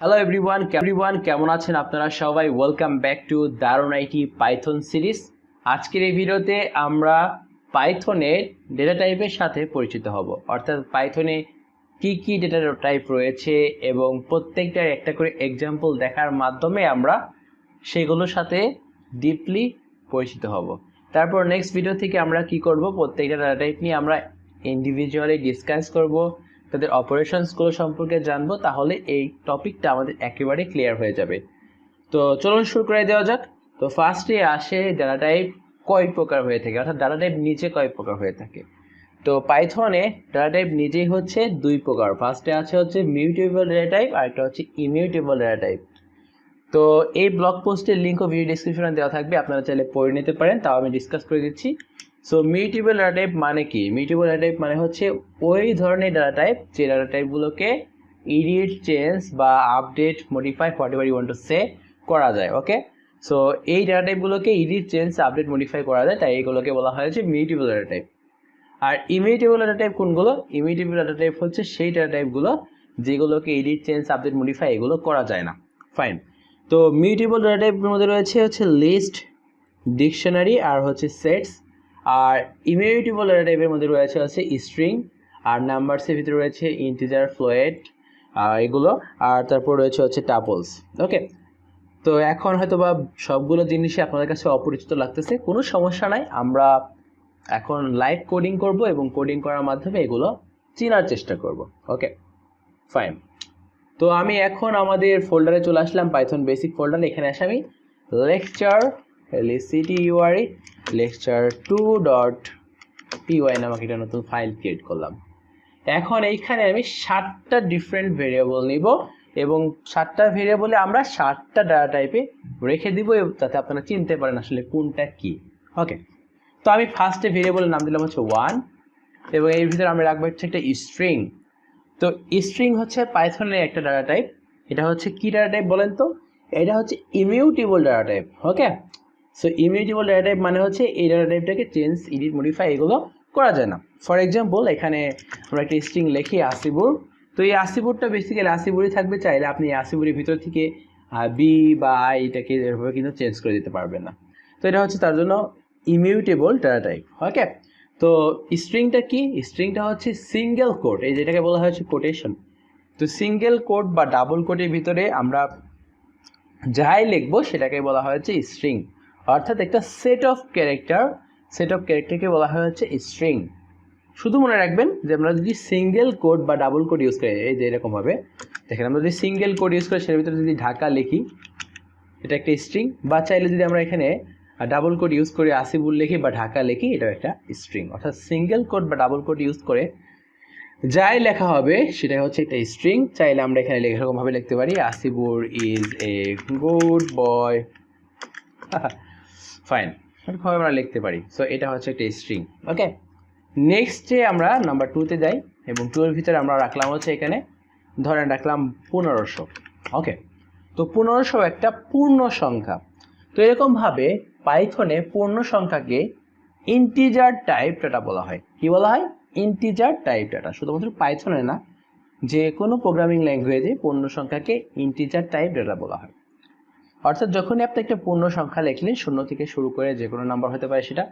Hello everyone কেমন আছেন আপনারা সবাই? ওয়েলকাম ব্যাক টু দারুন আইটি পাইথন সিরিজ। আজকের এই ভিডিওতে আমরা পাইথনের ডেটা টাইপের সাথে পরিচিত হব, অর্থাৎ পাইথনে কি কি ডেটা টাইপ রয়েছে এবং প্রত্যেকটার একটা করে এক্সাম্পল দেখার মাধ্যমে আমরা সেগুলোর সাথে ডিপলি পরিচিত হব। তারপর নেক্সট ভিডিও থেকে আমরা কি করব, প্রত্যেকটা ডেটা টাইপ নিয়ে আমরা ইন্ডিভিজুয়ালি ডিসকাস করব, তাদের অপারেশনসগুলো সম্পর্কে জানবো, তাহলে এই টপিকটা আমাদের একেবারে ক্লিয়ার হয়ে যাবে। তো চলুন শুরু করে দেওয়া যাক। তো ফার্স্টে আসে ডাটা টাইপ কয় প্রকার হয়ে থাকে, অর্থাৎ ডাটা টাইপ নিচে কয় প্রকার হয়ে থাকে। তো পাইথনে ডাটা টাইপ নিজেই হচ্ছে দুই প্রকার। ফার্স্টে আছে হচ্ছে মিউটেবল ডাটা টাইপ আর একটা হচ্ছে ইমিউটেবল ডাটা টাইপ। তো এই ব্লগ পোস্টের লিঙ্ক ও ভিডিও ডেসক্রিপশনে দেওয়া থাকবে, আপনারা চাইলে পড়ে নিতে পারেন, তাও আমি ডিসকাস করে দিচ্ছি। সো মিউটেবল ডাটা টাইপ মানে কি? মিউটেবল ডাটা টাইপ মানে হচ্ছে ওই ধরনের ডাটা টাইপ যে ডাটা টাইপগুলোকে এডিট, চেঞ্জ বা update, modify, whatever you want to say করা যায়। ওকে, সো এই ডাটা টাইপগুলোকে এডিট, চেঞ্জ, আপডেট, মডিফাই করা যায়, তাই এইগুলোকে বলা হয়েছে মিউটেবল ডাটা টাইপ। আর ইমিউটেবল ডাটা টাইপ কোনগুলো? ইমিউটেবল ডাটা টাইপ হচ্ছে সেই ডাটা টাইপগুলো যেগুলোকে এডিট, চেঞ্জ, আপডেট, মডিফাই এগুলো করা যায় না। ফাইন। তো মিউটেবল ডাটা টাইপের মধ্যে রয়েছে লিস্ট, ডিকশনারি আর হচ্ছে সেটস। আর ইমিউটেবল ডাটা টাইপের মধ্যে রয়েছে স্ট্রিং, আর নাম্বারসের ভিতরে রয়েছে ইন্টিজার, ফ্লোয়েট এগুলো, আর তারপর রয়েছে টাপলস। ওকে, তো এখন হয়তো বা সবগুলো জিনিসই আপনাদের কাছে অপরিচিত লাগতেছে, কোনো সমস্যা নাই, আমরা এখন লাইভ কোডিং করব এবং কোডিং করার মাধ্যমে এগুলো চেনার চেষ্টা করব। Okay fine. তো আমি এখন আমাদের ফোল্ডারে চলে আসলাম, পাইথন বেসিক ফোল্ডারে। এখানে এসে আমি লেকচার LCTURE lecture2.py নামক একটা নতুন ফাইল ক্রিয়েট করলাম। এখন এইখানে আমি 7টা ডিফারেন্ট ভেরিয়েবল নিব এবং 7টা ভেরিয়েবলে আমরা 7টা ডাটা টাইপে রেখে দিব, যাতে আপনারা চিনতে পারেন আসলে কোনটা কি। ওকে, তো আমি ফার্স্টে ভেরিয়েবলের নাম দিলাম হচ্ছে 1 এবং এর ভিতরে আমরা রাখবো হচ্ছে একটা স্ট্রিং। তো স্ট্রিং হচ্ছে পাইথনের একটা ডাটা টাইপ। এটা হচ্ছে কি ডাটা টাইপ বলেন তো? এটা হচ্ছে ইমিউটেবল ডাটা টাইপ। ওকে, সো ইমিউটেবল ডাটা টাইপ মানে হচ্ছে এই ডাটা টাইপটাকে চেঞ্জ, এডিট, মডিফাই এগুলো করা যায় না। ফর এক্সাম্পল, এখানে আমরা একটা স্ট্রিং লিখি আসিবুর। তো এই আসিবুরটা বেসিক্যালি আসিবুরই থাকবে, চাইলে আপনি আসিবুরের ভিতর থেকে বি বা আই এটাকে এভাবে কিন্তু চেঞ্জ করে দিতে পারবেন না। তো এটা হচ্ছে তার জন্য ইমিউটেবল ডাটা টাইপ। ওকে, তো স্ট্রিংটা কি? স্ট্রিংটা হচ্ছে সিঙ্গেল কোট, এই যেটাকে বলা হয়েছে কোটেশন। তো সিঙ্গেল কোট বা ডাবল কোটের ভিতরে আমরা যাই লিখবো সেটাকে বলা হয়েছে স্ট্রিং, অর্থাৎ একটা সেট অফ ক্যারেক্টারকে বলা হয়েছে স্ট্রিং। শুধু মনে রাখবেন যে আমরা যদি সিঙ্গেল কোড বা ডাবল কোড ইউজ করি, এই যে এরকমভাবে দেখেন, আমরা যদি সিঙ্গেল কোড ইউজ করি সেটার ভিতরে যদি ঢাকা লিখি, এটা একটা স্ট্রিং। বা চাইলে যদি আমরা এখানে ডাবল কোড ইউজ করে আসিবুল লিখি বা ঢাকা লিখি, এটাও একটা স্ট্রিং। অর্থাৎ সিঙ্গেল কোড বা ডাবল কোড ইউজ করে যাই লেখা হবে সেটাই হচ্ছে একটা স্ট্রিং। চাইলে আমরা এখানে এরকমভাবে লিখতে পারি, Asibur is a good boy. Fine, এরকমভাবে আমরা লিখতে পারি। সো এটা হচ্ছে একটা স্ট্রিং। ওকে, নেক্সটে আমরা নাম্বার 2তে যাই এবং 2 এর ভিতরে আমরা রাখলাম হচ্ছে এখানে ধরেন রাখলাম 1500। ওকে, তো 1500 একটা পূর্ণ সংখ্যা। তো এরকমভাবে পাইথনে পূর্ণ সংখ্যাকে ইন্টিজার টাইপ ডাটা বলা হয়। কি বলা হয়? Integer type data. শুধুমাত্র পাইথনে না, যে কোনো প্রোগ্রামিং ল্যাঙ্গুয়েজে পূর্ণ সংখ্যাকে ইন্টিজার টাইপ ডাটা বলা হয়। অর্থাৎ যখনই আপনি একটা পূর্ণ সংখ্যা লিখলেন, 0 থেকে শুরু করে যে কোনো নাম্বার হতে পারে সেটা,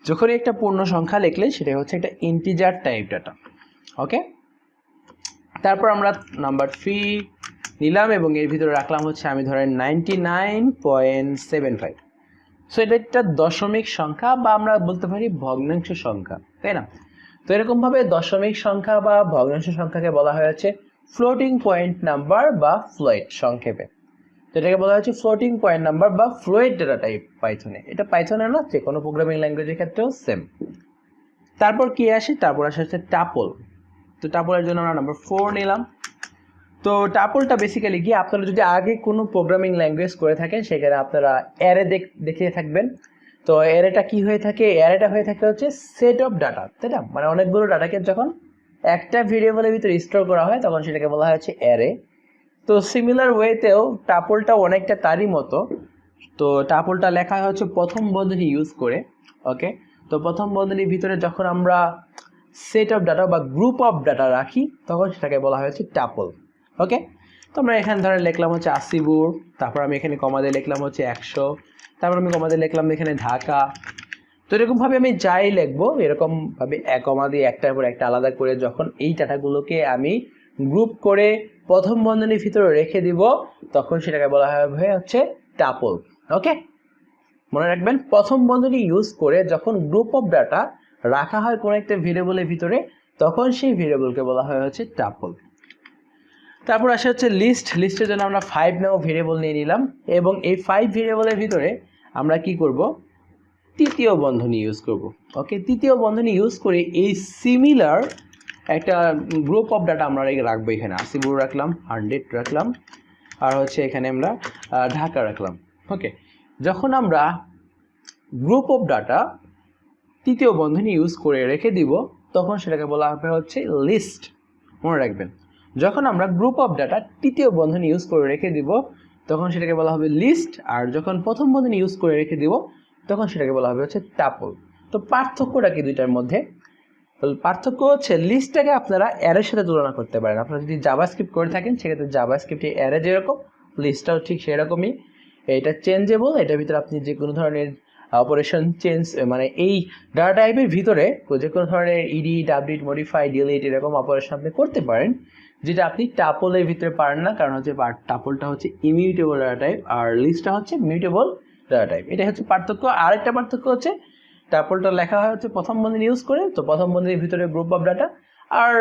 যখনই একটা পূর্ণ সংখ্যা লিখলেন সেটা হচ্ছে একটা ইন্টিজার টাইপ ডাটা। ওকে, তারপর আমরা নাম্বার 3 নিলাম এবং এর ভিতরে রাখলাম হচ্ছে আমি ধরেন 99.75। সো এটা একটা দশমিক সংখ্যা বা আমরা বলতে পারি ভগ্নাংশ সংখ্যা, তাই না? তো এরকমভাবে দশমিক সংখ্যা বা ভগ্নাংশ সংখ্যাকে বলা হয়েছে ফ্লোটিং পয়েন্ট নাম্বার বা ফ্লোয়েট সংক্ষেপে। তো এটাকে বলা হচ্ছে ফ্লোটিং পয়েন্ট নাম্বার বা ফ্লোয়েট ডাটা টাইপ পাইথনে। এটা পাইথনে না, যে কোনো প্রোগ্রামিং ল্যাঙ্গুয়েজের ক্ষেত্রেও সেম। তারপর কি আসে? তারপর আসে হচ্ছে টাপল। তো টাপলের জন্য আমরা নাম্বার 4 নিলাম। তো টাপলটা বেসিক্যালি কি, আপনারা যদি আগে কোনো প্রোগ্রামিং ল্যাঙ্গুয়েজ করে থাকেন সেখানে আপনারা অ্যারে দেখে থাকবেন। তো অ্যারেটা কি হয়ে থাকে? অ্যারেটা হয়ে থাকে হচ্ছে সেট অফ ডাটা, তাই না? মানে অনেকগুলো ডাটাকে যখন একটা ভেরিয়েবলের ভিতরে স্টোর করা হয় তখন সেটাকে বলা হচ্ছে অ্যারে। তো সিমিলার ওয়েতেও টাপলটা অনেকটা তারই মতো। তো টাপলটা লেখা হচ্ছে প্রথম বন্ধনী ইউজ করে। ওকে, তো প্রথম বন্ধনীর ভিতরে যখন আমরা সেট অফ ডাটা বা গ্রুপ অফ ডাটা রাখি তখন সেটাকে বলা হয়েছে টাপল। ওকে, তো আমরা এখানে ধরে লিখলাম হচ্ছে আসিপুর, তারপর আমি এখানে কমা দিয়ে লিখলাম হচ্ছে 100, তারপর আমি কমা দিয়ে লিখলাম এখানে ঢাকা। তো এরকমভাবে আমি যাই লিখবো এরকমভাবে এক কমা দিয়ে একটার পর একটা আলাদা করে যখন এই ডাটাগুলোকে আমি গ্রুপ করে প্রথম বন্ধনীর ভিতরে রেখে দিব তখন সেটাকে বলা হবে হচ্ছে টাপল। ওকে, মনে রাখবেন প্রথম বন্ধনী ইউজ করে যখন গ্রুপ অফ ডাটা রাখা হয় কোনো একটা ভেরিয়েবলের ভিতরে তখন সেই ভেরিয়েবলকে বলা হয় হচ্ছে টাপল। তারপর আসে হচ্ছে লিস্ট। লিস্টের জন্য আমরা 5 নামক ভেরিয়েবল নিয়ে নিলাম এবং এই 5 ভেরিয়েবলের ভিতরে আমরা কি করব, তৃতীয় বন্ধনী ইউজ করব। ওকে, তৃতীয় বন্ধনী ইউজ করে এই সিমিলার একটা গ্রুপ অফ ডাটা আমরা রাখবো। এখানে আসিপুর রাখলাম, 100 রাখলাম, আর হচ্ছে এখানে আমরা ঢাকা রাখলাম। ওকে, যখন আমরা গ্রুপ অফ ডাটা তৃতীয় বন্ধনী ইউজ করে রেখে দিব তখন সেটাকে বলা হবে হচ্ছে লিস্ট। মনে রাখবেন, যখন আমরা গ্রুপ অফ ডাটা তৃতীয় বন্ধনী ইউজ করে রেখে দিব তখন সেটাকে বলা হবে লিস্ট, আর যখন প্রথম বন্ধনী ইউজ করে রেখে দিব তখন সেটাকে বলা হবে হচ্ছে টাপল। তো পার্থক্যটা কি দুইটার মধ্যে? পার্থক্য হচ্ছে লিস্টটাকে আপনারা অ্যারের সাথে তুলনা করতে পারেন। আপনারা যদি জাভাস্ক্রিপ্ট করে থাকেন সেক্ষেত্রে জাভাস্ক্রিপ্টে অ্যারে যেরকম লিস্টটাও ঠিক সেরকমই। এটা চেঞ্জেবল, এটার ভিতরে আপনি যে কোনো ধরনের অপারেশন চেঞ্জ মানে এই ডাটা টাইপের ভিতরে যে কোনো ধরনের এডিট, আপডেট, মডিফাই, ডিলিট এরকম অপারেশন আপনি করতে পারেন, যেটা আপনি টাপলের ভিতরে পারেন না, কারণ হচ্ছে টাপলটা হচ্ছে ইমিউটেবল ডাটা টাইপ আর লিস্টটা হচ্ছে মিউটেবল ডাটা টাইপ। এটাই হচ্ছে পার্থক্য। আরেকটা পার্থক্য হচ্ছে টাপলটা লেখা হয় হচ্ছে প্রথম বন্ধনী ইউজ করে, তো প্রথম বন্ধনীর ভিতরে গ্রুপ অফ ডাটা, আর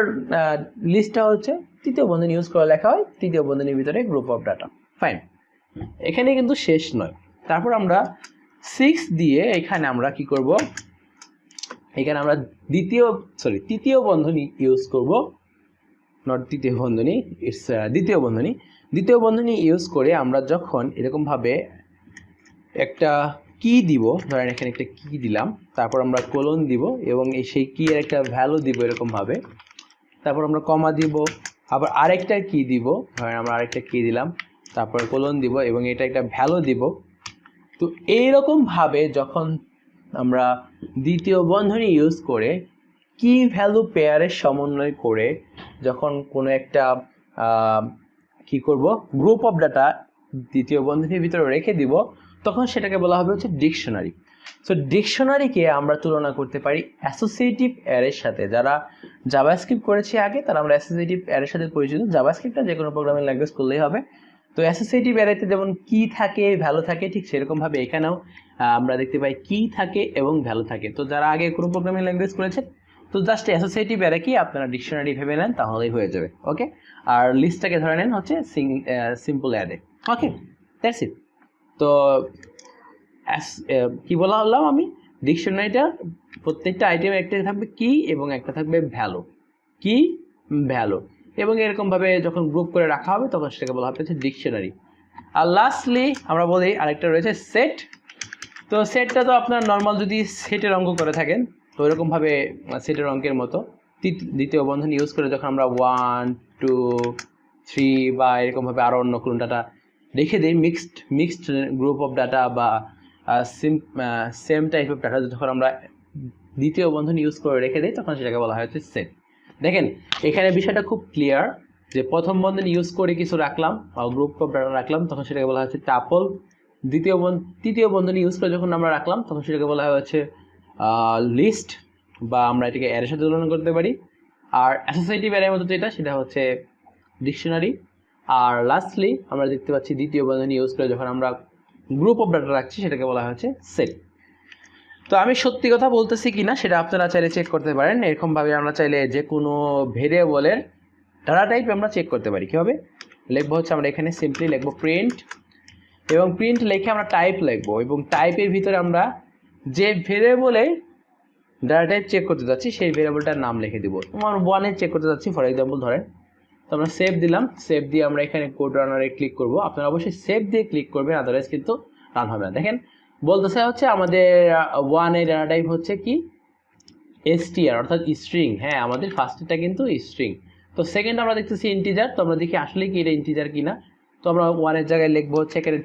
লিস্টটা হচ্ছে তৃতীয় বন্ধনী ইউজ করে লেখা হয় তৃতীয় বন্ধনীর ভিতরে গ্রুপ অফ ডাটা। ফাইন, এখানে কিন্তু শেষ নয়। তারপর আমরা 6 দিয়ে এখানে আমরা কি করব, এখানে আমরা তৃতীয় বন্ধনী ইউজ করব, নট তৃতীয় বন্ধনী, ইটস দ্বিতীয় বন্ধনী। দ্বিতীয় বন্ধনী ইউজ করে আমরা যখন এরকমভাবে একটা কি দিব, ধরেন এখানে একটা কি দিলাম, তারপর আমরা কোলন দিব এবং সেই কি এর একটা ভ্যালু দিব এরকমভাবে, তারপর আমরা কমা দিব, আবার আরেকটা কি দিব, ধরেন আমরা আরেকটা কি দিলাম, তারপর কোলন দিব এবং এটা একটা ভ্যালু দিব। তো এইরকমভাবে যখন আমরা দ্বিতীয় বন্ধনী ইউজ করে কি ভ্যালু পেয়ারের সমন্বয় করে যখন কোনো একটা কি করব গ্রুপ অফ ডাটা দ্বিতীয় বন্ধনীর ভিতরে রেখে দিব তখন সেটাকে বলা হবে হচ্ছে ডিকশনারি। সো ডিকশনারিকে আমরা তুলনা করতে পারি অ্যাসোসিয়েটিভ অ্যারের সাথে। যারা জাভাস্ক্রিপ্ট করেছে আগে তারা আমরা অ্যাসোসিয়েটিভ অ্যারের সাথে পরিচিত। জাভাস্ক্রিপ্টটা যে কোনো প্রোগ্রামিং ল্যাঙ্গুয়েজ করলেই হবে। তো অ্যাসোসিয়েটিভ অ্যারেতে যেমন কি থাকে, ভ্যালু থাকে, ঠিক সেরকমভাবে এখানেও আমরা দেখতে পাই কি থাকে এবং ভ্যালু থাকে। তো যারা আগে কোনো প্রোগ্রামিং ল্যাঙ্গুয়েজ করেছেন তো জাস্ট অ্যাসোসিয়েটিভ অ্যারে কি আপনারা ডিকশনারি ভেবে নেন তাহলেই হয়ে যাবে। ওকে, আর লিস্টটাকে ধরে নেন হচ্ছে simple array. Okay, that's it. তো কি বলা হলাম আমি, ডিকশনারিটা প্রত্যেকটা আইটেম একটা থাকবে কি এবং একটা থাকবে ভ্যালু, কি ভ্যালু, এবং এরকমভাবে যখন গ্রুপ করে রাখা হবে তখন সেটাকে বলা হবে হচ্ছে ডিকশনারি। আর লাস্টলি আমরা বলি আরেকটা রয়েছে সেট। তো সেটটা তো আপনার নর্মাল যদি সেটের অঙ্ক করে থাকেন তো এরকমভাবে সেটের অঙ্কের মতো দ্বিতীয় বন্ধনী ইউজ করে যখন আমরা 1, 2, 3 বা এরকমভাবে আরও অন্য কোনো ডাটা রেখে দিই, মিক্সড গ্রুপ অফ ডাটা বা সেম টাইপ অফ ডাটা যখন আমরা দ্বিতীয় বন্ধনী ইউজ করে রেখে দিই তখন সেটাকে বলা হয় হচ্ছে সেট। দেখেন এখানে বিষয়টা খুব ক্লিয়ার যে প্রথম বন্ধনী ইউজ করে কিছু রাখলাম বা গ্রুপ অফ ডাটা রাখলাম তখন সেটাকে বলা হচ্ছে টাপল। তৃতীয় বন্ধনী ইউজ করে যখন আমরা রাখলাম তখন সেটাকে বলা হয় হচ্ছে লিস্ট, বা আমরা এটাকে অ্যারের সাথে তুলনা করতে পারি। আর অ্যাসোসিয়েটিভ অ্যারের মতো যেটা সেটা হচ্ছে ডিকশনারি। আর লাস্টলি আমরা দেখতে পাচ্ছি দ্বিতীয় বন্ধনী ইউজ করে যখন আমরা গ্রুপ অফ ডাটা রাখছি সেটাকে বলা হচ্ছে সেট। তো আমি সত্যি কথা বলতেছি কিনা সেটা আপনারা চাইলে চেক করতে পারেন। এরকমভাবে আমরা চাইলে যে কোনো ভেরিয়েবলের ডাটা টাইপ আমরা চেক করতে পারি। কীভাবে লিখবো হচ্ছে আমরা এখানে সিম্পলি লিখবো প্রিন্ট, এবং প্রিন্ট লিখে আমরা টাইপ লিখবো এবং টাইপের ভিতরে আমরা যে ভেরিয়েবলে ডাটা টাইপ চেক করতে যাচ্ছি সেই ভেরিয়েবলটার নাম লিখে দিব। আমার 1 চেক করতে যাচ্ছি ফর এক্সাম্পল ধরেন, তো আমরা সেভ দিলাম। সেভ দিয়ে আমরা এখানে কোড রানারে ক্লিক করব। আপনারা অবশ্যই সেভ দিয়ে ক্লিক করবেন, আদারওয়াইজ কিন্তু রান হবে না। দেখেন বলতেছে হচ্ছে আমাদের 1 এর ডাটা টাইপ হচ্ছে কি str অর্থাৎ স্ট্রিং। হ্যাঁ, আমাদের ফার্স্টটা কিন্তু স্ট্রিং। তো সেকেন্ড আমরা দেখতেছি ইন্টিজার। তো আমরা দেখি আসলে কি এটা ইন্টিজার কিনা। তো আমরা 1 এর জায়গায় লিখবো হচ্ছে এখানে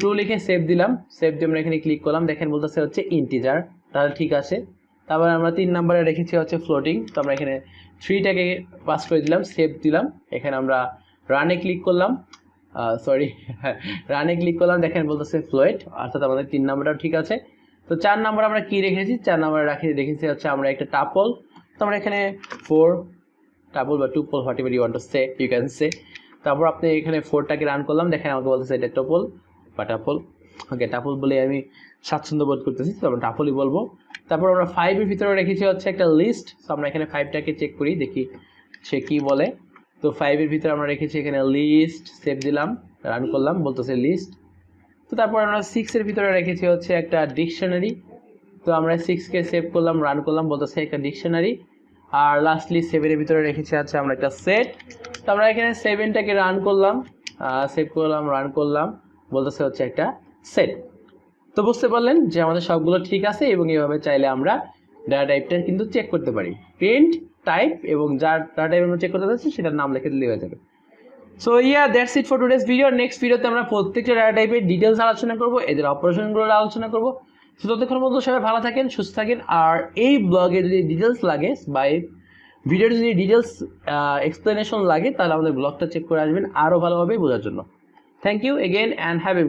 2 লিখে সেভ দিলাম। সেভ দিয়ে আমরা এখানে ক্লিক করলাম, দেখেন বলতেছে হচ্ছে ইন্টিজার, তাহলে ঠিক আছে। তারপর আমরা 3 নম্বরে রেখেছি হচ্ছে ফ্লোটিং। তো আমরা এখানে 3টাকে পাস করে দিলাম, সেভ দিলাম। এখানে আমরা রানে ক্লিক করলাম, রানে ক্লিক করলাম, দেখেন বলতেছে ফ্লোয়েট, অর্থাৎ আমাদের 3 নাম্বারটাও ঠিক আছে। তো 4 নাম্বার আমরা কি রেখেছি, 4 নাম্বার রেখেছি হচ্ছে আমরা একটা টাপল। তো আমরা এখানে 4 টাপল বা tuple, whatever you want to say, you can say. তারপর আপনি এখানে 4টাকে রান করলাম, দেখেন আমাকে বলতেছে এটা টপল বা টাপল। ওকে, টাপল বলে আমি স্বাচ্ছন্দ্য বোধ করতেছি, তো আমরা টাপলই বলবো। তারপর আমরা 5 এর ভিতরে রেখেছি হচ্ছে একটা লিস্ট। তো আমরা এখানে 5টাকে চেক করি, দেখি সে কি বলে। তো 5 এর ভিতরে আমরা রেখেছি এখানে লিস্ট, সেভ দিলাম, রান করলাম, বলতেছে লিস্ট। তো তারপর আমরা 6 এর ভিতরে রেখেছি হচ্ছে একটা ডিকশনারি। তো আমরা 6কে সেভ করলাম, রান করলাম, বলতেছে একটা ডিকশনারি। আর লাস্টলি 7 এর ভিতরে রেখেছি আছে আমরা একটা সেট। তো আমরা এখানে 7টাকে রান করলাম, সেভ করলাম, রান করলাম, বলতেছে হচ্ছে একটা সেট। তো বুঝতে পারলেন যে আমাদের সবগুলো ঠিক আছে, এবং এইভাবে চাইলে আমরা ডাটা টাইপটা কিন্তু চেক করতে পারি। প্রিন্ট, টাইপ এবং যার ডাটা টাইপ আমরা চেক করতে চাচ্ছি সেটার নাম লিখে দিলে হয়ে যাবে। So yeah, that's it for today's video. Next ভিডিওতে আমরা প্রত্যেকটা ডাটা টাইপের ডিটেলস আলোচনা করব, এদের অপারেশনগুলো আলোচনা করব। সো ততক্ষণ পর্যন্ত সবাই ভালো থাকেন, সুস্থ থাকেন। আর এই ব্লগে যদি ডিটেলস লাগে বা এই ভিডিওর যদি ডিটেলস এক্সপ্লেনেশন লাগে, তাহলে আমাদের ব্লগটা চেক করে আসবেন আরও ভালোভাবে বোঝার জন্য। Thank you again and have A